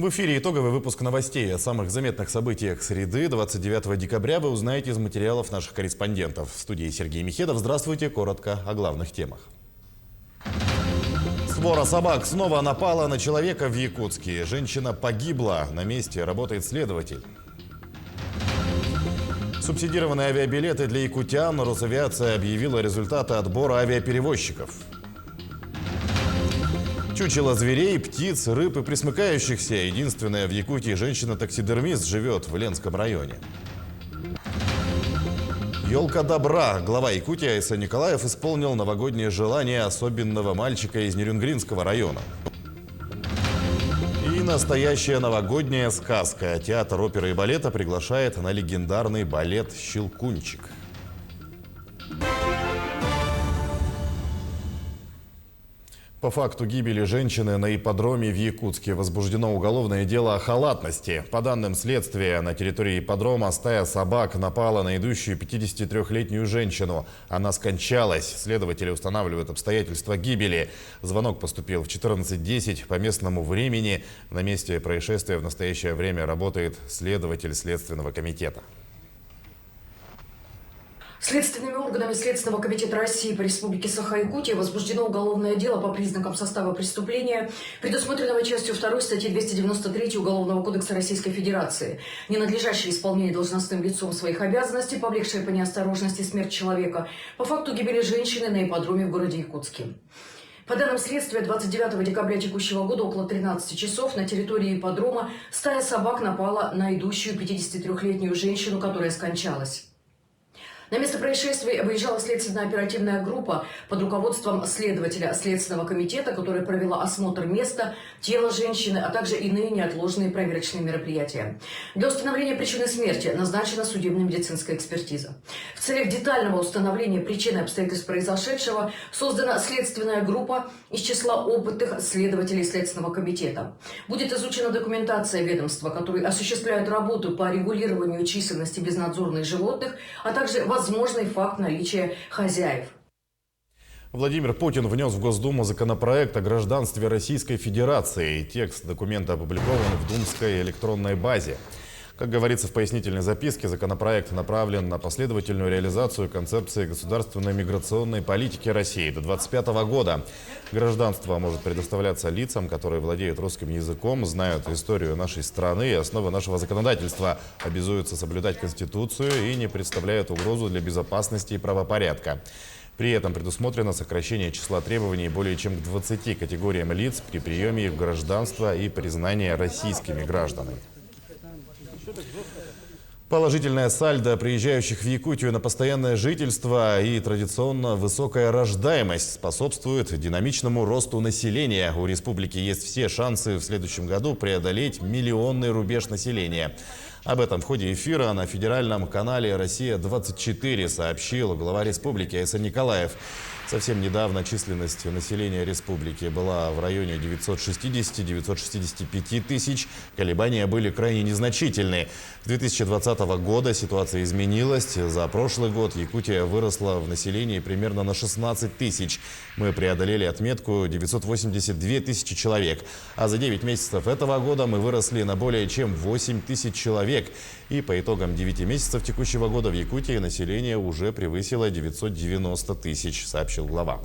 В эфире итоговый выпуск новостей. О самых заметных событиях среды 29 декабря вы узнаете из материалов наших корреспондентов. В студии Сергей Михедов. Здравствуйте. Коротко о главных темах. Свора собак снова напала на человека в Якутске. Женщина погибла. На месте работает следователь. Субсидированные авиабилеты для якутян. Росавиация объявила результаты отбора авиаперевозчиков. Чучело зверей, птиц, рыб и пресмыкающихся. Единственная в Якутии женщина-таксидермист живет в Ленском районе. Елка добра. Глава Якутии Айсан Николаев исполнил новогоднее желание особенного мальчика из Нерюнгринского района. И настоящая новогодняя сказка. Театр оперы и балета приглашает на легендарный балет «Щелкунчик». По факту гибели женщины на ипподроме в Якутске возбуждено уголовное дело о халатности. По данным следствия, на территории ипподрома стая собак напала на идущую 53-летнюю женщину. Она скончалась. Следователи устанавливают обстоятельства гибели. Звонок поступил в 14:10 по местному времени. На месте происшествия в настоящее время работает следователь Следственного комитета. Следственными органами Следственного комитета России по Республике Саха-Якутия возбуждено уголовное дело по признакам состава преступления, предусмотренного частью 2 статьи 293 Уголовного кодекса Российской Федерации. Ненадлежащее исполнение должностным лицом своих обязанностей, повлекшее по неосторожности смерть человека, по факту гибели женщины на ипподроме в городе Якутске. По данным следствия, 29 декабря текущего года около 13 часов на территории ипподрома стая собак напала на идущую 53-летнюю женщину, которая скончалась. На место происшествия выезжала следственно-оперативная группа под руководством следователя Следственного комитета, которая провела осмотр места, тела женщины, а также иные неотложные проверочные мероприятия. Для установления причины смерти назначена судебно-медицинская экспертиза. В целях детального установления причины и обстоятельств произошедшего создана следственная группа из числа опытных следователей Следственного комитета. Будет изучена документация ведомства, которые осуществляют работу по регулированию численности безнадзорных животных, а также возможный факт наличия хозяев. Владимир Путин внес в Госдуму законопроект о гражданстве Российской Федерации. Текст документа опубликован в Думской электронной базе. Как говорится в пояснительной записке, законопроект направлен на последовательную реализацию концепции государственной миграционной политики России до 2025 года. Гражданство может предоставляться лицам, которые владеют русским языком, знают историю нашей страны и основы нашего законодательства, обязуются соблюдать Конституцию и не представляют угрозу для безопасности и правопорядка. При этом предусмотрено сокращение числа требований более чем к 20 категориям лиц при приеме их в гражданство и признании российскими гражданами. Положительная сальдо приезжающих в Якутию на постоянное жительство и традиционно высокая рождаемость способствует динамичному росту населения. У республики есть все шансы в следующем году преодолеть миллионный рубеж населения. Об этом в ходе эфира на федеральном канале «Россия-24» сообщил глава республики Айсан Николаев. Совсем недавно численность населения республики была в районе 960-965 тысяч. Колебания были крайне незначительны. С 2020 года ситуация изменилась. За прошлый год Якутия выросла в населении примерно на 16 тысяч. Мы преодолели отметку 982 тысячи человек. А за 9 месяцев этого года мы выросли на более чем 8 тысяч человек. И по итогам 9 месяцев текущего года в Якутии население уже превысило 990 тысяч, сообщил глава.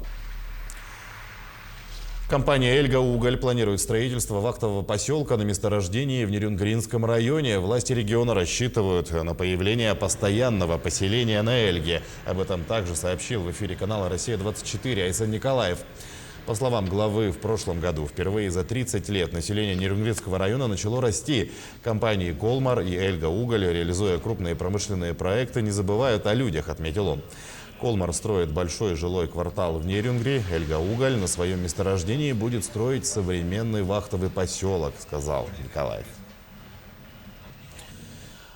Компания «Эльга Уголь» планирует строительство вахтового поселка на месторождении в Нерюнгринском районе. Власти региона рассчитывают на появление постоянного поселения на Эльге. Об этом также сообщил в эфире канала «Россия-24» Айсан Николаев. По словам главы, в прошлом году впервые за 30 лет население Нерюнгринского района начало расти. Компании «Колмар» и «Эльга Уголь», реализуя крупные промышленные проекты, не забывают о людях, отметил он. «Колмар» строит большой жилой квартал в Нерюнгри. «Эльга Уголь» на своем месторождении будет строить современный вахтовый поселок, сказал Николаев.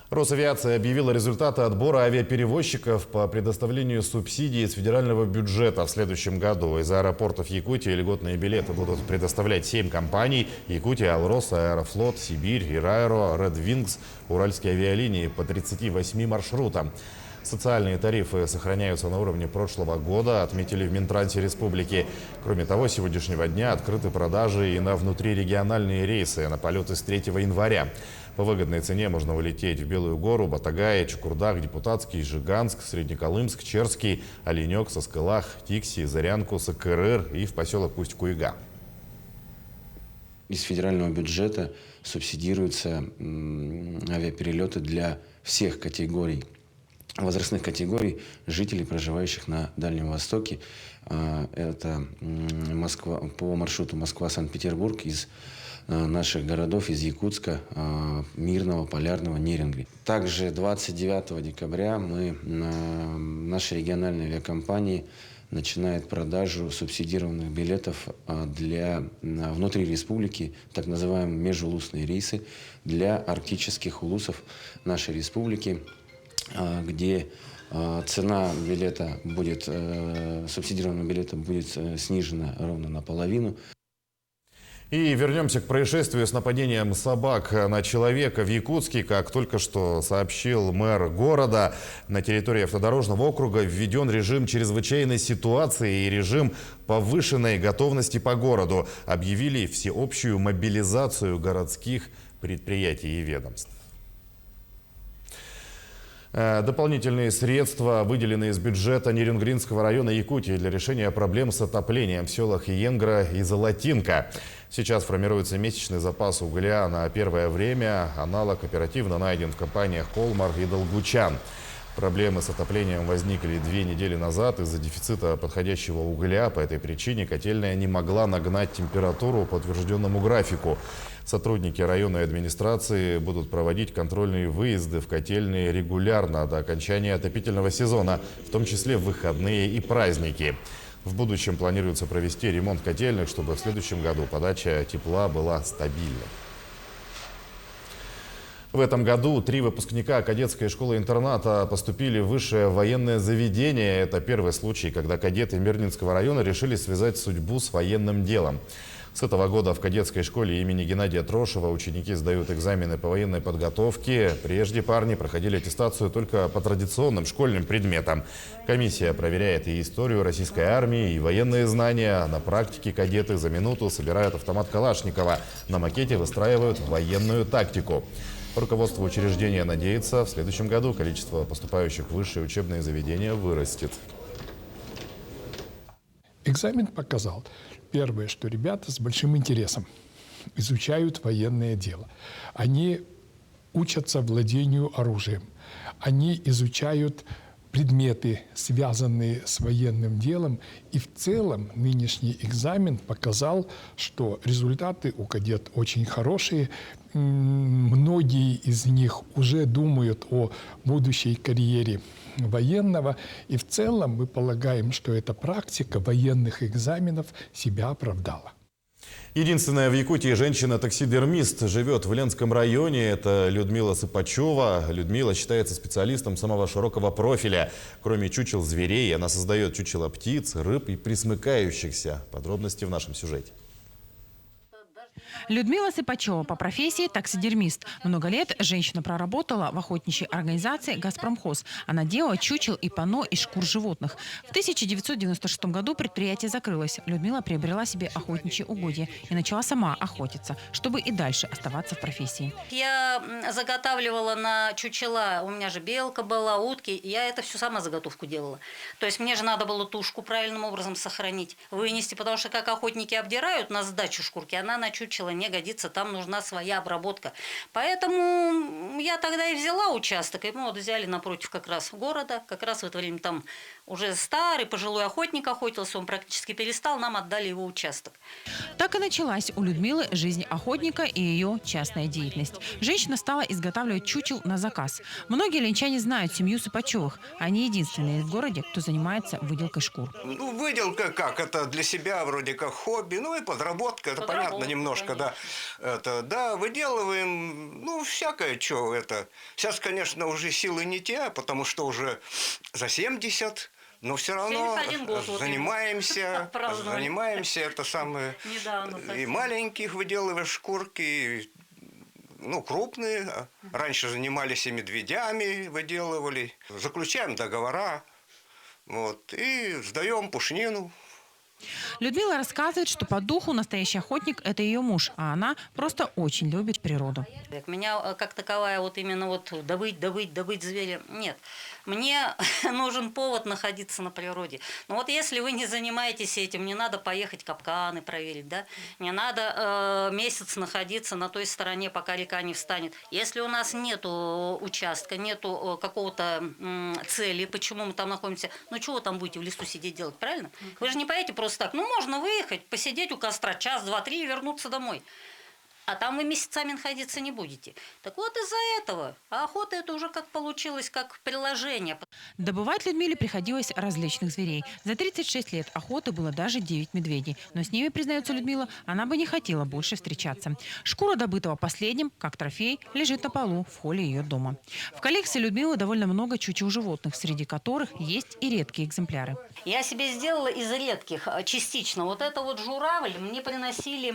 Росавиация объявила результаты отбора авиаперевозчиков по предоставлению субсидий из федерального бюджета в следующем году. Из аэропортов Якутии льготные билеты будут предоставлять 7 компаний: Якутия, Алрос, Аэрофлот, Сибирь, Ираэро, Red Wings, Уральские авиалинии по 38 маршрутам. Социальные тарифы сохраняются на уровне прошлого года, отметили в Минтрансе республики. Кроме того, с сегодняшнего дня открыты продажи и на внутрирегиональные рейсы на полеты с 3 января. По выгодной цене можно улететь в Белую гору, Батагай, Чукурдак, Депутатский, Жиганск, Среднеколымск, Черский, Оленек, Соскылах, Тикси, Зарянку, Сакырыр и в поселок Усть-Куйга. Из федерального бюджета субсидируются авиаперелеты для всех категорий, возрастных категорий жителей, проживающих на Дальнем Востоке. Это Москва, по маршруту Москва-Санкт-Петербург из наших городов, из Якутска, Мирного, Полярного, Неринги. Также 29 декабря наши региональные авиакомпании начинает продажу субсидированных билетов для внутри республики, так называемые межулусные рейсы для арктических улусов нашей республики, где цена билета будет, субсидированного билета будет снижена ровно наполовину. И вернемся к происшествию с нападением собак на человека в Якутске. Как только что сообщил мэр города, на территории автодорожного округа введен режим чрезвычайной ситуации и режим повышенной готовности по городу. Объявили всеобщую мобилизацию городских предприятий и ведомств. Дополнительные средства выделены из бюджета Нерюнгринского района Якутии для решения проблем с отоплением в селах Енгра и Золотинка. Сейчас формируется месячный запас угля на первое время. Аналог оперативно найден в компаниях «Колмар» и «Долгучан». Проблемы с отоплением возникли 2 недели назад из-за дефицита подходящего угля. По этой причине котельная не могла нагнать температуру по утвержденному графику. Сотрудники районной администрации будут проводить контрольные выезды в котельные регулярно до окончания отопительного сезона, в том числе в выходные и праздники. В будущем планируется провести ремонт котельных, чтобы в следующем году подача тепла была стабильной. В этом году 3 выпускника кадетской школы-интерната поступили в высшее военное заведение. Это первый случай, когда кадеты Мирнинского района решили связать судьбу с военным делом. С этого года в кадетской школе имени Геннадия Трошева ученики сдают экзамены по военной подготовке. Прежде парни проходили аттестацию только по традиционным школьным предметам. Комиссия проверяет и историю российской армии, и военные знания. На практике кадеты за минуту собирают автомат Калашникова. На макете выстраивают военную тактику. Руководство учреждения надеется, в следующем году количество поступающих в высшие учебные заведения вырастет. Экзамен показал, первое, что ребята с большим интересом изучают военное дело. Они учатся владению оружием. Они изучают предметы, связанные с военным делом. И в целом нынешний экзамен показал, что результаты у кадет очень хорошие. Многие из них уже думают о будущей карьере военного. И в целом мы полагаем, что эта практика военных экзаменов себя оправдала. Единственная в Якутии женщина-таксидермист живет в Ленском районе. Это Людмила Сыпачева. Людмила считается специалистом самого широкого профиля. Кроме чучел зверей, она создает чучела птиц, рыб и пресмыкающихся. Подробности в нашем сюжете. Людмила Сыпачева по профессии таксидермист. Много лет женщина проработала в охотничьей организации «Газпромхоз». Она делала чучел и панно из шкур животных. В 1996 году предприятие закрылось. Людмила приобрела себе охотничьи угодья и начала сама охотиться, чтобы и дальше оставаться в профессии. Я заготавливала на чучела, у меня же белка была, утки, я это все сама заготовку делала. То есть мне же надо было тушку правильным образом сохранить, вынести, потому что как охотники обдирают на сдачу шкурки, она на чучело не годится, там нужна своя обработка. Поэтому я тогда и взяла участок, и мы вот взяли напротив как раз города, как раз в это время там уже старый пожилой охотник охотился, он практически перестал, нам отдали его участок. Так и началась у Людмилы жизнь охотника и ее частная деятельность. Женщина стала изготавливать чучел на заказ. Многие ленчане знают семью Сыпачевых. Они единственные в городе, кто занимается выделкой шкур. Ну, выделка как? Это для себя вроде как хобби, ну и подработка, это понятно немножко, да. Это, да, выделываем, ну, всякое, что это. Сейчас, конечно, уже силы не те, потому что уже за 70. Но все равно занимаемся, это самое. Недавно, и маленьких выделываешь шкурки, ну, крупные. Раньше занимались и медведями, выделывали. Заключаем договора, вот, и сдаем пушнину. Людмила рассказывает, что по духу настоящий охотник – это ее муж, а она просто очень любит природу. Меня как таковая вот именно вот добыть зверя нет. Мне нужен повод находиться на природе. Но вот если вы не занимаетесь этим, не надо поехать капканы проверить, да? Не надо месяц находиться на той стороне, пока река не встанет. Если у нас нету участка, нету какого-то цели, почему мы там находимся, ну чего вы там будете в лесу сидеть делать, правильно? Вы же не поедете просто так. Ну, можно выехать, посидеть у костра час, два, три и вернуться домой. А там вы месяцами находиться не будете. Так вот из-за этого. А охота это уже как получилось, как приложение. Добывать Людмиле приходилось различных зверей. За 36 лет охоты было даже 9 медведей. Но с ними, признается Людмила, она бы не хотела больше встречаться. Шкура добытого последним, как трофей, лежит на полу в холле ее дома. В коллекции Людмилы довольно много чучел животных, среди которых есть и редкие экземпляры. Я себе сделала из редких частично. Вот это вот журавль мне приносили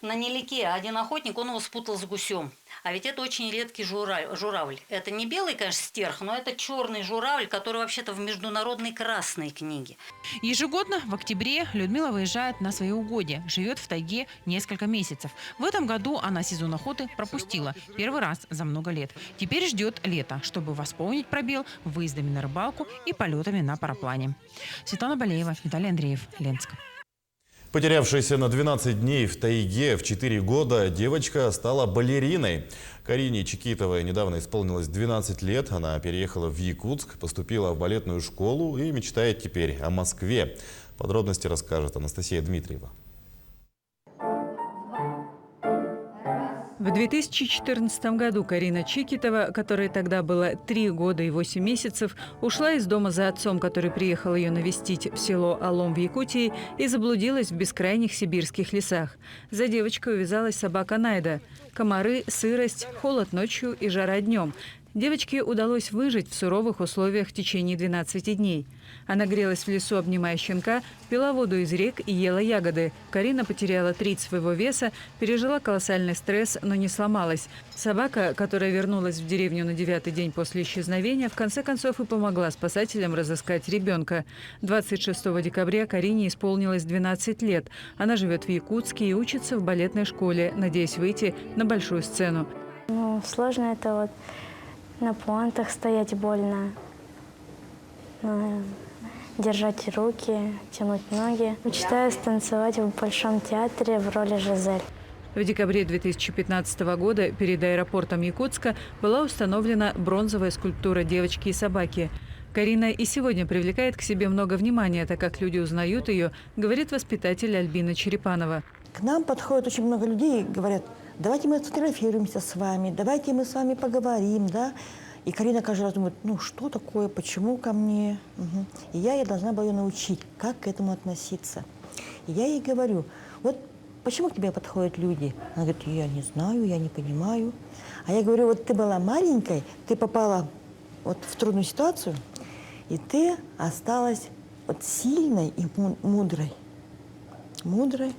на Нелике. Один охотник, он его спутал с гусем. А ведь это очень редкий журавль. Это не белый, конечно, стерх, но это черный журавль, который вообще-то в международной красной книге. Ежегодно в октябре Людмила выезжает на свои угодья, живет в тайге несколько месяцев. В этом году она сезон охоты пропустила. Первый раз за много лет. Теперь ждет лето, чтобы восполнить пробел выездами на рыбалку и полетами на параплане. Светлана Болеева, Виталий Андреев, Ленск. Потерявшаяся на 12 дней в тайге в 4 года девочка стала балериной. Карине Чикитовой недавно исполнилось 12 лет. Она переехала в Якутск, поступила в балетную школу и мечтает теперь о Москве. Подробности расскажет Анастасия Дмитриева. В 2014 году Карина Чикитова, которой тогда было 3 года и 8 месяцев, ушла из дома за отцом, который приехал ее навестить в село Алом в Якутии, и заблудилась в бескрайних сибирских лесах. За девочкой увязалась собака Найда. Комары, сырость, холод ночью и жара днем. Девочке удалось выжить в суровых условиях в течение 12 дней. Она грелась в лесу, обнимая щенка, пила воду из рек и ела ягоды. Карина потеряла треть своего веса, пережила колоссальный стресс, но не сломалась. Собака, которая вернулась в деревню на 9-й день после исчезновения, в конце концов и помогла спасателям разыскать ребенка. 26 декабря Карине исполнилось 12 лет. Она живет в Якутске и учится в балетной школе, надеясь выйти на большую сцену. Ну, сложно это вот на пуантах стоять больно, держать руки, тянуть ноги. Мечтаю станцевать в Большом театре в роли Жизель. В декабре 2015 года перед аэропортом Якутска была установлена бронзовая скульптура девочки и собаки. Карина и сегодня привлекает к себе много внимания, так как люди узнают ее, говорит воспитатель Альбина Черепанова. К нам подходит очень много людей и говорят: давайте мы сфотографируемся с вами, давайте мы с вами поговорим, да. И Карина каждый раз думает: ну что такое, почему ко мне? Угу. И я ей должна была ее научить, как к этому относиться. И я ей говорю: вот почему к тебе подходят люди? Она говорит: я не знаю, я не понимаю. А я говорю: вот ты была маленькой, ты попала вот в трудную ситуацию, и ты осталась вот сильной и мудрой. Мудрой.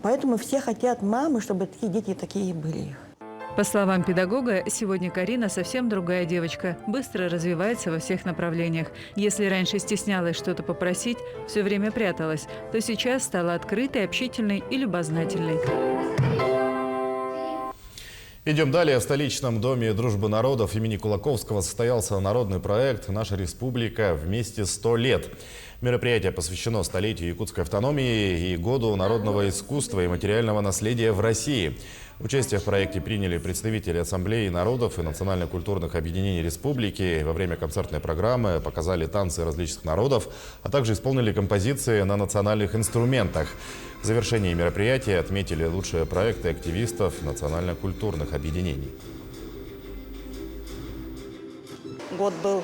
Поэтому все хотят мамы, чтобы такие дети такие были. По словам педагога, сегодня Карина совсем другая девочка, быстро развивается во всех направлениях. Если раньше стеснялась что-то попросить, все время пряталась, то сейчас стала открытой, общительной и любознательной. Идем далее. В столичном доме дружбы народов имени Кулаковского состоялся народный проект «Наша республика вместе 100 лет». Мероприятие посвящено столетию якутской автономии и году народного искусства и материального наследия в России. Участие в проекте приняли представители Ассамблеи народов и национально-культурных объединений республики. Во время концертной программы показали танцы различных народов, а также исполнили композиции на национальных инструментах. В завершении мероприятия отметили лучшие проекты активистов национально-культурных объединений. Год был,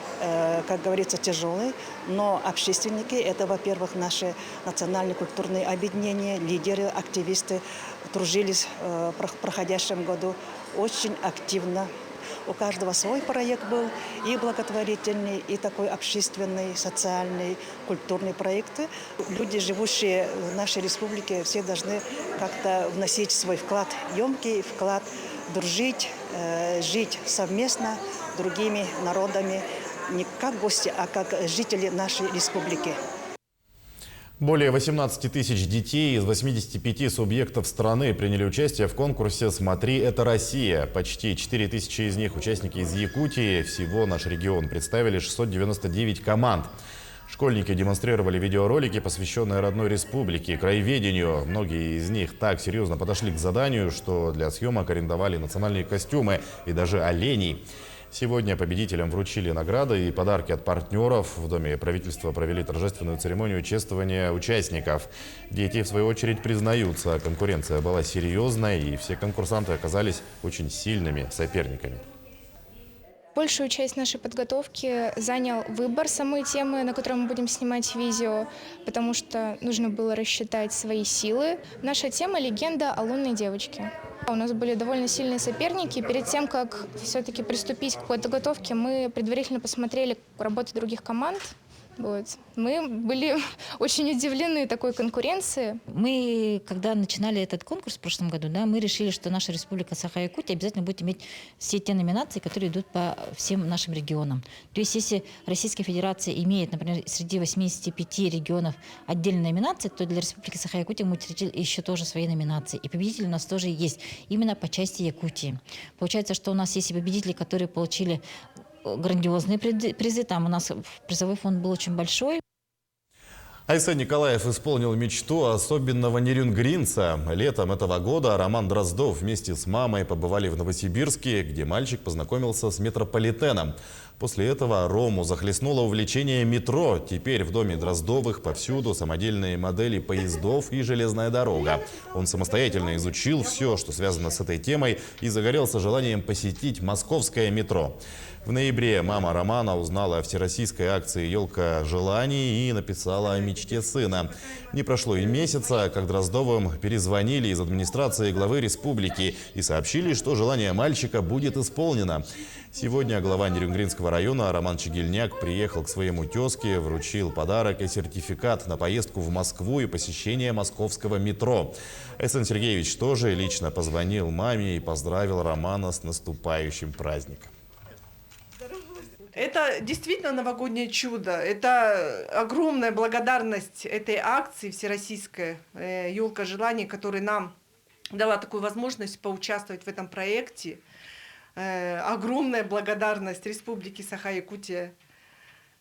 как говорится, тяжелый, но общественники – это, во-первых, наши национальные культурные объединения, лидеры, активисты тружились в проходящем году очень активно. У каждого свой проект был, и благотворительный, и такой общественный, социальный, культурный проекты. Люди, живущие в нашей республике, все должны как-то вносить свой вклад, емкий вклад, дружить, жить совместно с другими народами, не как гости, а как жители нашей республики. Более 18 тысяч детей из 85 субъектов страны приняли участие в конкурсе «Смотри, это Россия». Почти 4 тысячи из них участники из Якутии. Всего наш регион представили 699 команд. Школьники демонстрировали видеоролики, посвященные родной республике, краеведению. Многие из них так серьезно подошли к заданию, что для съемок арендовали национальные костюмы и даже оленей. Сегодня победителям вручили награды и подарки от партнеров. В Доме правительства провели торжественную церемонию чествования участников. Дети, в свою очередь, признаются, конкуренция была серьезной, и все конкурсанты оказались очень сильными соперниками. Большую часть нашей подготовки занял выбор самой темы, на которой мы будем снимать видео, потому что нужно было рассчитать свои силы. Наша тема – легенда о лунной девочке. У нас были довольно сильные соперники. Перед тем, как все-таки приступить к подготовке, мы предварительно посмотрели работы других команд. Мы были очень удивлены такой конкуренции. Мы, когда начинали этот конкурс в прошлом году, мы решили, что наша республика Саха-Якутия обязательно будет иметь все те номинации, которые идут по всем нашим регионам. То есть, если Российская Федерация имеет, например, среди 85 регионов отдельные номинации, то для Республики Саха-Якутия мы учредили еще тоже свои номинации. И победители у нас тоже есть именно по части Якутии. Получается, что у нас есть и победители, которые получили грандиозные призы. Там у нас призовой фонд был очень большой. Айсен Николаев исполнил мечту особенного нерюнгринца. Летом этого года Роман Дроздов вместе с мамой побывали в Новосибирске, где мальчик познакомился с метрополитеном. После этого Рому захлестнуло увлечение метро. Теперь в доме Дроздовых повсюду самодельные модели поездов и железная дорога. Он самостоятельно изучил все, что связано с этой темой, и загорелся желанием посетить московское метро. В ноябре мама Романа узнала о всероссийской акции «Елка желаний» и написала о мечте сына. Не прошло и месяца, как Дроздовым перезвонили из администрации главы республики и сообщили, что желание мальчика будет исполнено. Сегодня глава Нерюнгринского района Роман Чигильняк приехал к своему тезке, вручил подарок и сертификат на поездку в Москву и посещение московского метро. Айсен Сергеевич тоже лично позвонил маме и поздравил Романа с наступающим праздником. Это действительно новогоднее чудо. Это огромная благодарность этой акции всероссийской «Елка желаний», которая нам дала такую возможность поучаствовать в этом проекте. Огромная благодарность Республике Саха-Якутия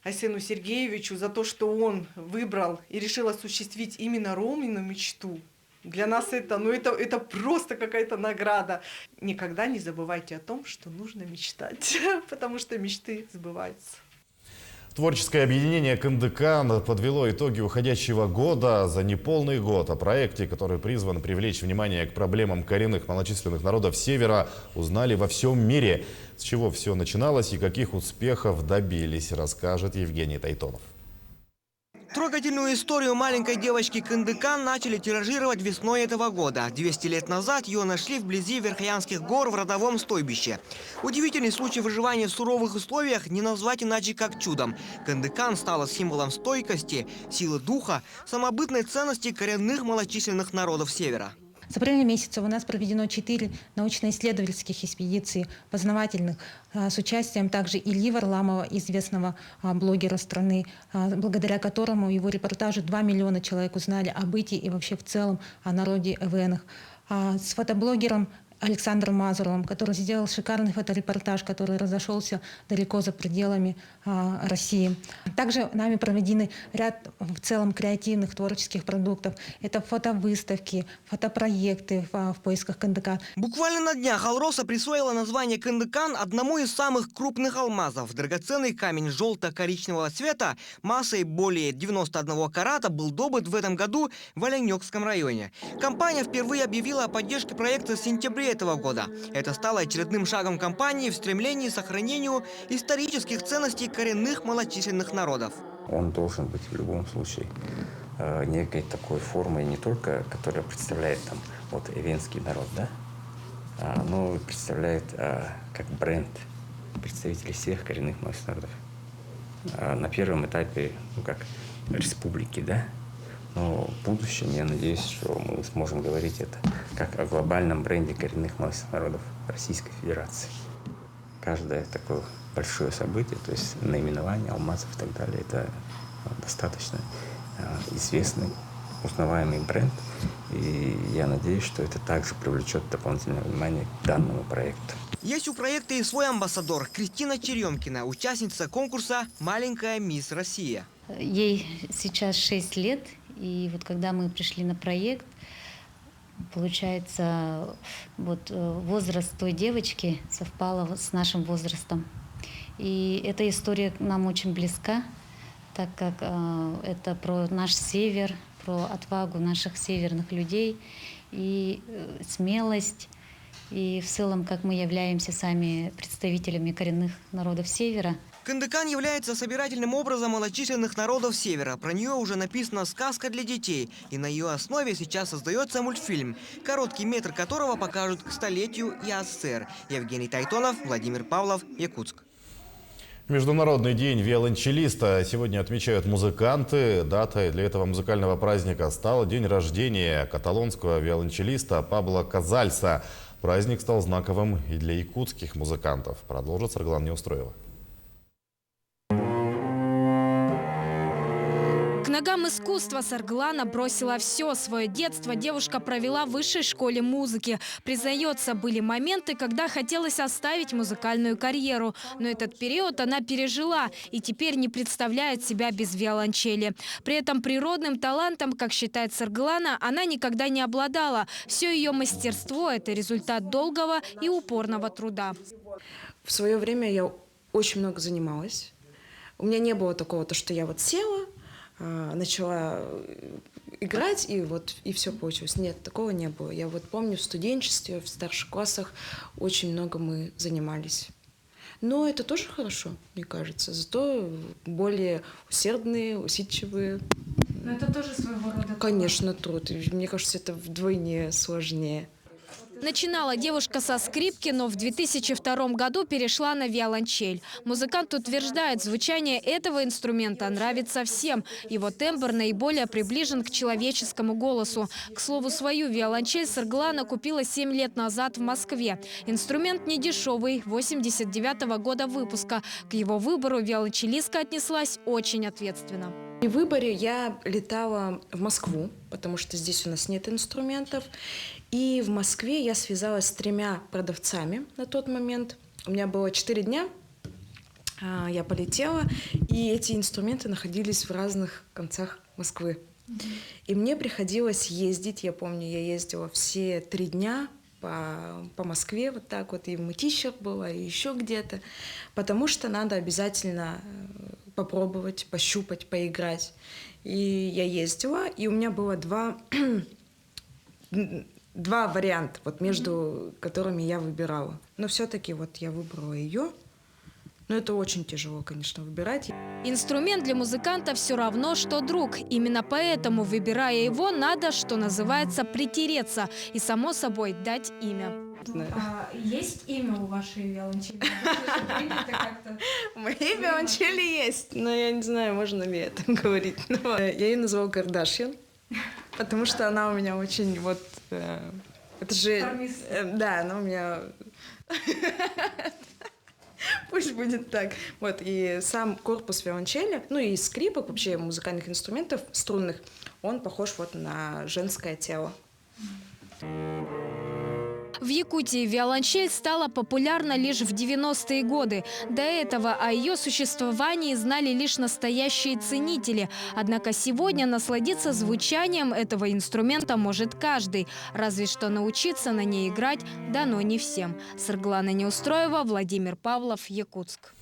Айсену Сергеевичу за то, что он выбрал и решил осуществить именно Ромину мечту. Для нас это просто какая-то награда. Никогда не забывайте о том, что нужно мечтать, потому что мечты сбываются. Творческое объединение КНДК подвело итоги уходящего года. За неполный год о проекте, который призван привлечь внимание к проблемам коренных малочисленных народов Севера, узнали во всем мире. С чего все начиналось и каких успехов добились, расскажет Евгений Тайтонов. Трогательную историю маленькой девочки КНДК начали тиражировать весной этого года. 200 лет назад ее нашли вблизи Верхоянских гор в родовом стойбище. Удивительный случай выживания в суровых условиях не назвать иначе как чудом. КНДК стала символом стойкости, силы духа, самобытной ценности коренных малочисленных народов Севера. С апреля месяца у нас проведено 4 научно-исследовательских экспедиции познавательных с участием также Ильи Варламова, известного блогера страны, благодаря которому его репортажу 2 миллиона человек узнали о бытии и вообще в целом о народе эвенах. С фотоблогером Александром Мазуровым, который сделал шикарный фоторепортаж, который разошелся далеко за пределами России. Также нами проведены ряд в целом креативных творческих продуктов. Это фотовыставки, фотопроекты в поисках КНДК. Буквально на днях Алроса присвоила название КНДК одному из самых крупных алмазов. Драгоценный камень желто-коричневого цвета массой более 91 карата был добыт в этом году в Оленёкском районе. Компания впервые объявила о поддержке проекта в сентябре этого года. Это стало очередным шагом компании в стремлении к сохранению исторических ценностей коренных малочисленных народов. Он должен быть в любом случае некой такой формой, не только которая представляет эвенский народ, да? оно представляет как бренд представителей всех коренных малых народов. На первом этапе, ну, как республики, да, но в будущем я надеюсь, что мы сможем говорить это как о глобальном бренде коренных малых народов Российской Федерации. Каждое такое большое событие, то есть наименование алмазов и так далее, это достаточно известный, узнаваемый бренд. И я надеюсь, что это также привлечет дополнительное внимание к данному проекту. Есть у проекта и свой амбассадор Кристина Черемкина, участница конкурса «Маленькая мисс Россия». Ей сейчас 6 лет, и вот когда мы пришли на проект, получается, вот возраст той девочки совпал с нашим возрастом. И эта история нам очень близка, так как это про наш север, про отвагу наших северных людей и смелость. И в целом, как мы являемся сами представителями коренных народов Севера. Кындыкан является собирательным образом малочисленных народов Севера. Про нее уже написана сказка для детей. И на ее основе сейчас создается мультфильм, короткий метр которого покажут к столетию ИАССР. Евгений Тайтонов, Владимир Павлов, Якутск. Международный день виолончелиста сегодня отмечают музыканты. Датой для этого музыкального праздника стал день рождения каталонского виолончелиста Пабло Казальса. Праздник стал знаковым и для якутских музыкантов. Продолжит Сарглан Неустроева. К ногам искусства Сарглана бросила все. Свое детство девушка провела в высшей школе музыки. Признается, были моменты, когда хотелось оставить музыкальную карьеру. Но этот период она пережила и теперь не представляет себя без виолончели. При этом природным талантом, как считает Сарглана, она никогда не обладала. Все ее мастерство – это результат долгого и упорного труда. В свое время я очень много занималась. У меня не было такого, что я вот села, начала играть, и все получилось. Нет, такого не было. Я вот помню, в студенчестве, в старших классах очень много мы занимались. Но это тоже хорошо, мне кажется. Зато более усердные, усидчивые. Но это тоже своего рода труд. Конечно, труд. Мне кажется, это вдвойне сложнее. Начинала девушка со скрипки, но в 2002 году перешла на виолончель. Музыкант утверждает, звучание этого инструмента нравится всем. Его тембр наиболее приближен к человеческому голосу. К слову, свою виолончель Сарглана купила 7 лет назад в Москве. Инструмент не дешевый, 89-го года выпуска. К его выбору виолончелистка отнеслась очень ответственно. При выборе я летала в Москву, потому что здесь у нас нет инструментов. И в Москве я связалась с 3 продавцами на тот момент. У меня было 4 дня, я полетела, и эти инструменты находились в разных концах Москвы. И мне приходилось ездить, я помню, я ездила все 3 дня по Москве, вот так вот, и в Мытищах была, и еще где-то, потому что надо обязательно попробовать, пощупать, поиграть. И я ездила, и у меня было два варианта, вот между которыми я выбирала. Но все-таки вот я выбрала ее. Но это очень тяжело, конечно, выбирать. Инструмент для музыканта все равно, что друг. Именно поэтому, выбирая его, надо, что называется, притереться. И, само собой, дать имя. Есть имя у вашей виолончели? У моей виолончели есть, но я не знаю, можно ли это говорить. Но я ее назвала Кардашьян, потому что она у меня очень вот... Это же... Да, она у меня... Пусть будет так. Вот, и сам корпус виолончели, ну и скрипок, вообще музыкальных инструментов струнных, он похож вот на женское тело. В Якутии виолончель стала популярна лишь в 90-е годы. До этого о ее существовании знали лишь настоящие ценители. Однако сегодня насладиться звучанием этого инструмента может каждый. Разве что научиться на ней играть дано не всем. Сарглана Неустроева, Владимир Павлов, Якутск.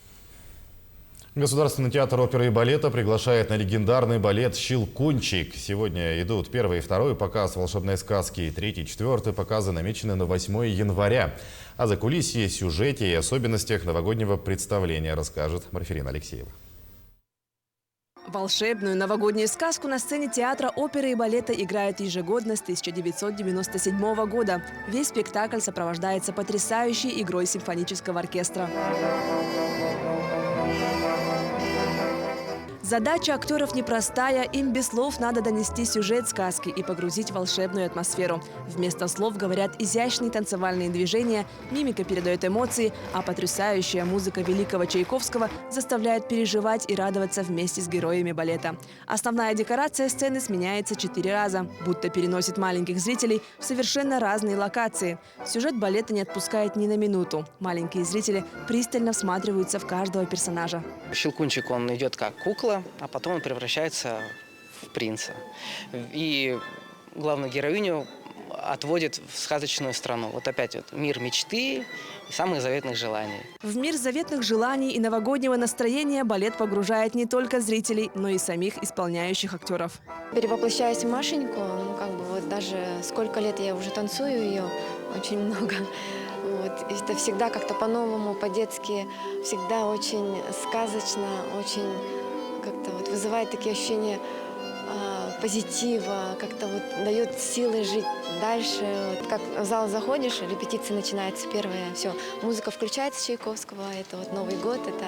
Государственный театр оперы и балета приглашает на легендарный балет «Щелкунчик». Сегодня идут 1-й и 2-й показ волшебной сказки. 3-й и 4-й показы намечены на 8 января. О закулисье, сюжете и особенностях новогоднего представления расскажет Марферина Алексеева. Волшебную новогоднюю сказку на сцене театра оперы и балета играют ежегодно с 1997 года. Весь спектакль сопровождается потрясающей игрой симфонического оркестра. Задача актеров непростая, им без слов надо донести сюжет сказки и погрузить в волшебную атмосферу. Вместо слов говорят изящные танцевальные движения, мимика передает эмоции, а потрясающая музыка великого Чайковского заставляет переживать и радоваться вместе с героями балета. Основная декорация сцены сменяется 4 раза, будто переносит маленьких зрителей в совершенно разные локации. Сюжет балета не отпускает ни на минуту. Маленькие зрители пристально всматриваются в каждого персонажа. Щелкунчик, он идет как кукла, а потом он превращается в принца. И главную героиню отводит в сказочную страну. Вот опять вот мир мечты и самых заветных желаний. В мир заветных желаний и новогоднего настроения балет погружает не только зрителей, но и самих исполняющих актеров. Перевоплощаясь в Машеньку, вот даже сколько лет я уже танцую ее, очень много. Вот. Это всегда как-то по-новому, по-детски, всегда очень сказочно, очень как-то вот вызывает такие ощущения позитива, как-то вот дает силы жить дальше. Вот как в зал заходишь, репетиция начинается первая, все, музыка включается Чайковского, это вот Новый год, это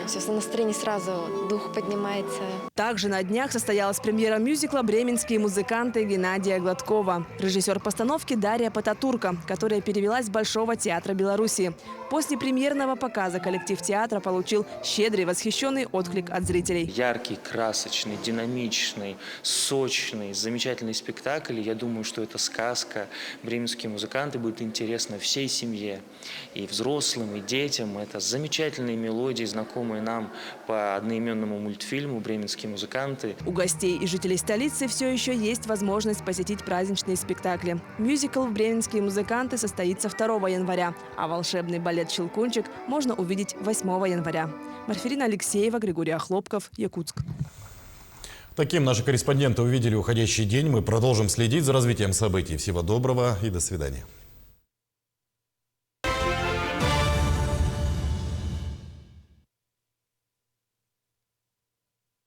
все, настроение сразу, дух поднимается. Также на днях состоялась премьера мюзикла «Бременские музыканты» Геннадия Гладкова. Режиссер постановки Дарья Потатурка, которая перевелась с Большого театра Беларуси. После премьерного показа коллектив театра получил щедрый, восхищенный отклик от зрителей. Яркий, красочный, динамичный, сочный, замечательный спектакль. Я думаю, что эта сказка «Бременские музыканты» будет интересна всей семье. И взрослым, и детям. Это замечательные мелодии, знакомые нам по одноименному мультфильму «Бременские музыканты». У гостей и жителей столицы все еще есть возможность посетить праздничные спектакли. Мюзикл «Бременские музыканты» состоится 2 января, а волшебный балет «Щелкунчик» можно увидеть 8 января. Марферина Алексеева, Григорий Охлопков, Якутск. Таким наши корреспонденты увидели уходящий день. Мы продолжим следить за развитием событий. Всего доброго и до свидания.